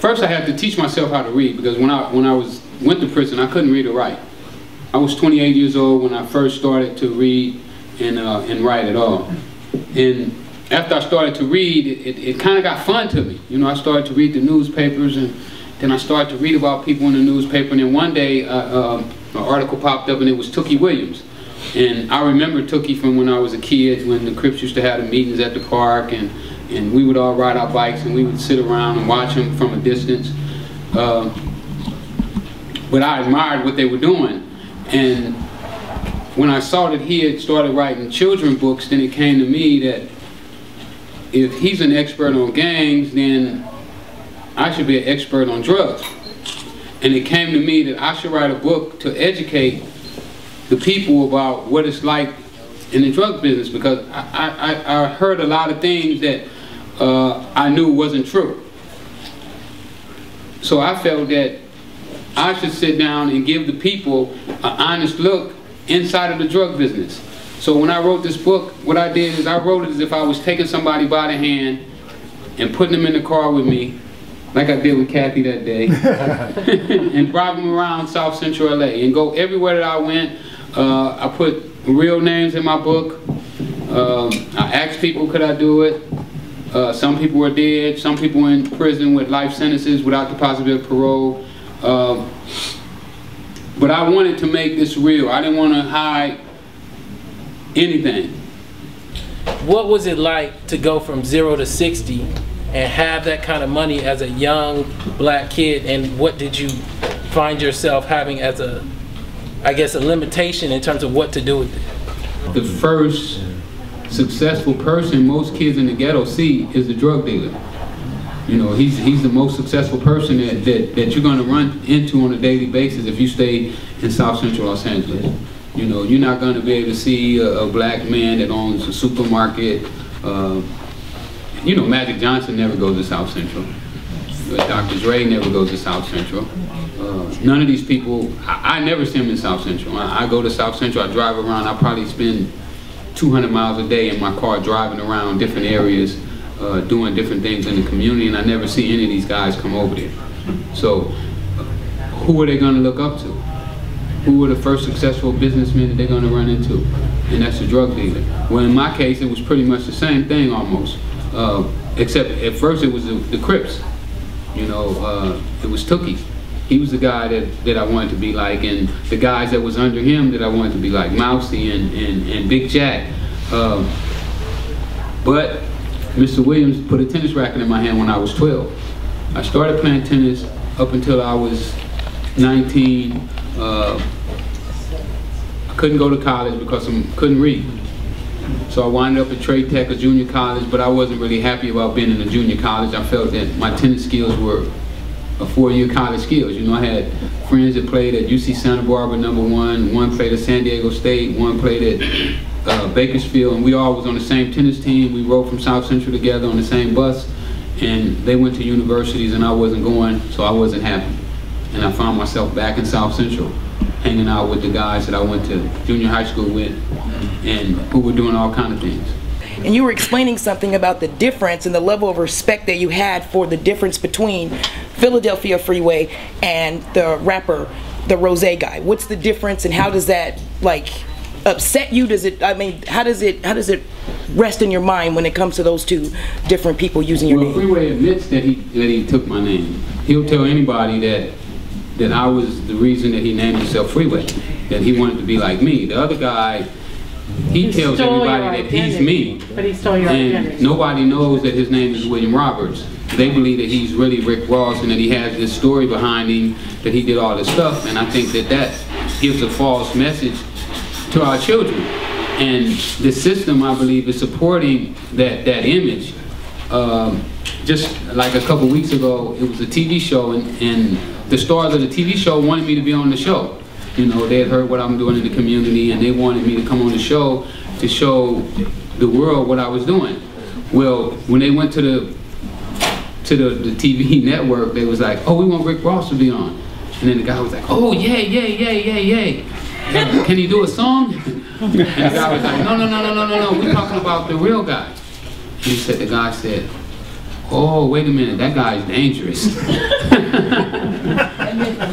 first I had to teach myself how to read, because when I went to prison, I couldn't read or write. I was 28 years old when I first started to read and write at all. And after I started to read, it kind of got fun to me. You know, I started to read the newspapers, and then I started to read about people in the newspaper. And then one day, an article popped up, and it was Tookie Williams. And I remember Tookie from when I was a kid, when the Crips used to have the meetings at the park, and we would all ride our bikes, and we would sit around and watch him from a distance. But I admired what they were doing. And when I saw that he had started writing children's books, then it came to me that if he's an expert on gangs, then I should be an expert on drugs. And it came to me that I should write a book to educate the people about what it's like in the drug business, because I heard a lot of things that I knew wasn't true. So I felt that I should sit down and give the people an honest look inside of the drug business. So when I wrote this book, what I did is I wrote it as if I was taking somebody by the hand and putting them in the car with me, like I did with Kathy that day, and driving them around South Central LA and go everywhere that I went. I put real names in my book. I asked people, could I do it? Some people were dead, some people were in prison with life sentences without the possibility of parole. But I wanted to make this real. I didn't want to hide anything. What was it like to go from 0 to 60 and have that kind of money as a young black kid, and what did you find yourself having as a, I guess, a limitation in terms of what to do with it? The first successful person most kids in the ghetto see is the drug dealer. You know, he's the most successful person that you're going to run into on a daily basis if you stay in South Central Los Angeles. You know, you're not going to be able to see a black man that owns a supermarket. You know, Magic Johnson never goes to South Central. Dr. Dre never goes to South Central. None of these people, I never see them in South Central. I go to South Central, I drive around, I probably spend 200 miles a day in my car driving around different areas, doing different things in the community, and I never see any of these guys come over there. So, who are they going to look up to? Who were the first successful businessmen that they're going to run into? And that's the drug dealer. Well, in my case, it was pretty much the same thing almost, except at first it was the Crips. You know, it was Tookie. He was the guy that I wanted to be like, and the guys that was under him that I wanted to be like, Mousy and Big Jack. But Mr. Williams put a tennis racket in my hand when I was 12. I started playing tennis up until I was 19. I couldn't go to college because I couldn't read. So I wound up at Trade Tech, a junior college, but I wasn't really happy about being in a junior college. I felt that my tennis skills were a 4-year college skills. You know, I had friends that played at UC Santa Barbara #1, one played at San Diego State, one played at Bakersfield, and we all was on the same tennis team. We rode from South Central together on the same bus, and they went to universities and I wasn't going, so I wasn't happy. And I found myself back in South Central, hanging out with the guys that I went to junior high school with, and who were doing all kinds of things. And you were explaining something about the difference and the level of respect that you had for the difference between Philadelphia Freeway and the rapper, the Rose guy. What's the difference, and how does that, like, upset you? Does it, I mean, how does it rest in your mind when it comes to those two different people using your name? Well, Freeway admits that he took my name. He'll tell anybody that I was the reason that he named himself Freeway, that he wanted to be like me. The other guy, he tells everybody that he's me, but he stole your identity. Nobody knows that his name is William Roberts. They believe that he's really Rick Ross and that he has this story behind him, that he did all this stuff, and I think that gives a false message to our children. And the system, I believe, is supporting that image. Just like a couple weeks ago, it was a TV show, and the stars of the TV show wanted me to be on the show. You know, they had heard what I'm doing in the community, and they wanted me to come on the show to show the world what I was doing. Well, when they went to the TV network, they was like, oh, we want Rick Ross to be on. And then the guy was like, oh, yay. Can he do a song? And the guy was like, no, we're talking about the real guy. And the guy said, oh, wait a minute, that guy's dangerous.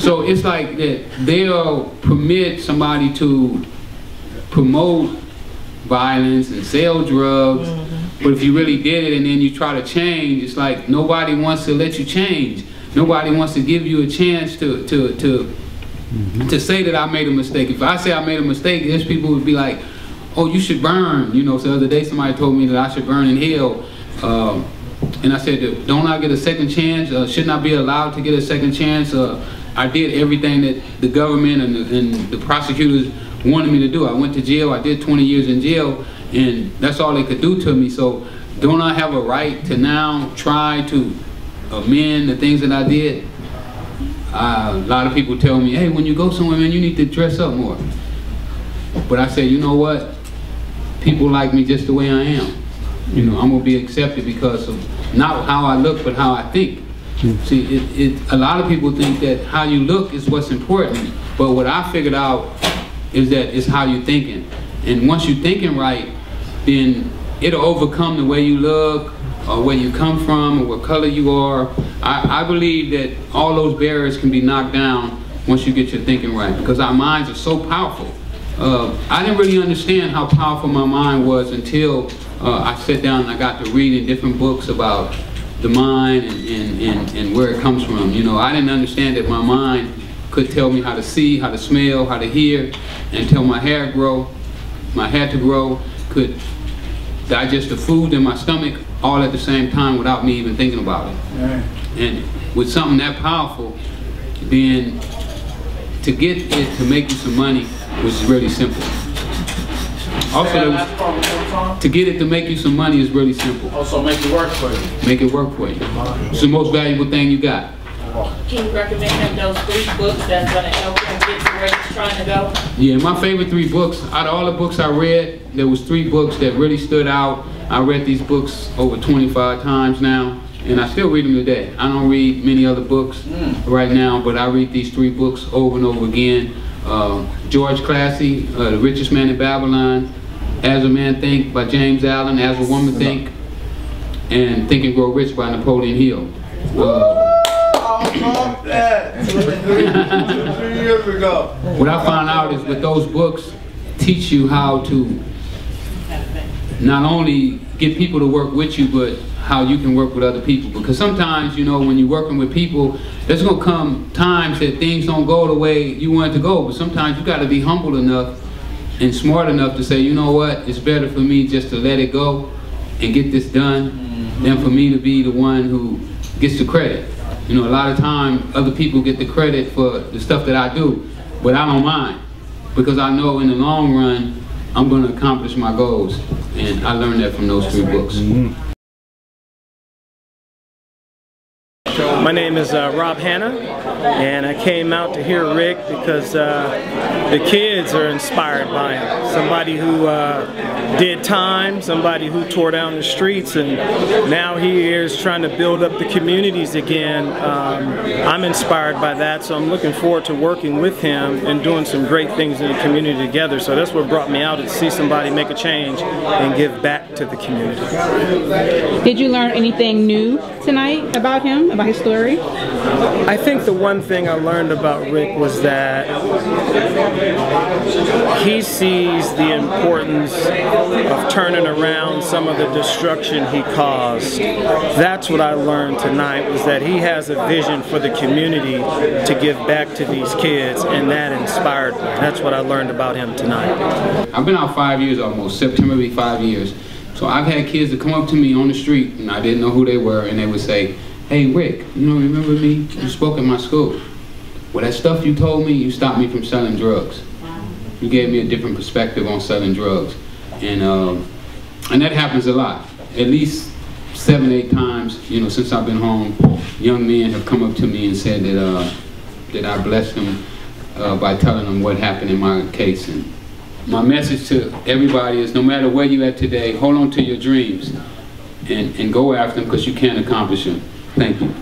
So it's like that they'll permit somebody to promote violence and sell drugs, but if you really did it and then you try to change, it's like nobody wants to let you change. Nobody wants to give you a chance to say that I made a mistake. If I say I made a mistake, there's people who would be like, oh, you should burn. You know, so the other day somebody told me that I should burn in hell. And I said, don't I get a second chance? Shouldn't I be allowed to get a second chance? I did everything that the government and the prosecutors wanted me to do. I went to jail. I did 20 years in jail, and that's all they could do to me. So don't I have a right to now try to amend the things that I did? A lot of people tell me, hey, when you go somewhere, man, you need to dress up more. But I say, you know what? People like me just the way I am. You know, I'm gonna be accepted because of not how I look, but how I think. See, a lot of people think that how you look is what's important, but what I figured out is that it's how you're thinking. And once you're thinking right, then it'll overcome the way you look, or where you come from, or what color you are. I believe that all those barriers can be knocked down once you get your thinking right, because our minds are so powerful. I didn't really understand how powerful my mind was until I sat down and I got to reading different books about the mind and where it comes from. You know, I didn't understand that my mind could tell me how to see, how to smell, how to hear, and tell my hair to grow, could digest the food in my stomach all at the same time without me even thinking about it. Right. And with something that powerful, then to get it to make you some money was really simple. Also, to get it to make you some money is really simple. Also, make it work for you. Make it work for you. It's the most valuable thing you got. Can you recommend him those 3 books that's going to help him get to where he's trying to go? Yeah, my favorite 3 books, out of all the books I read, there was 3 books that really stood out. I read these books over 25 times now, and I still read them today. I don't read many other books right now, but I read these 3 books over and over again. George Classy, The Richest Man in Babylon, As a Man Think by James Allen, As a Woman Think, and Think and Grow Rich by Napoleon Hill. that 3 years ago. What I found out is that those books teach you how to not only get people to work with you, but how you can work with other people. Because sometimes, you know, when you're working with people, there's gonna come times that things don't go the way you want it to go. But sometimes you gotta be humble enough and smart enough to say, you know what, it's better for me just to let it go and get this done than for me to be the one who gets the credit. You know, a lot of time other people get the credit for the stuff that I do, but I don't mind, because I know in the long run I'm going to accomplish my goals, and I learned that from those 3 books. My name is Rob Hanna, and I came out to hear Rick because the kids are inspired by him. Somebody who did time, somebody who tore down the streets, and now he is trying to build up the communities again. I'm inspired by that, so I'm looking forward to working with him and doing some great things in the community together. So that's what brought me out, to see somebody make a change and give back to the community. Did you learn anything new tonight about him, about his story? I think the one thing I learned about Rick was that he sees the importance of turning around some of the destruction he caused. That's what I learned tonight, was that he has a vision for the community to give back to these kids, and that inspired me. That's what I learned about him tonight. I've been out 5 years almost. September will be 5 years. So I've had kids that come up to me on the street, and I didn't know who they were, and they would say, hey Rick, you know, remember me? You spoke at my school. Well, that stuff you told me, you stopped me from selling drugs. You gave me a different perspective on selling drugs. And that happens a lot. At least 7, 8 times, you know, since I've been home, young men have come up to me and said that I blessed them by telling them what happened in my case. And my message to everybody is, no matter where you're at today, hold on to your dreams and go after them, because you can accomplish them. Thank you.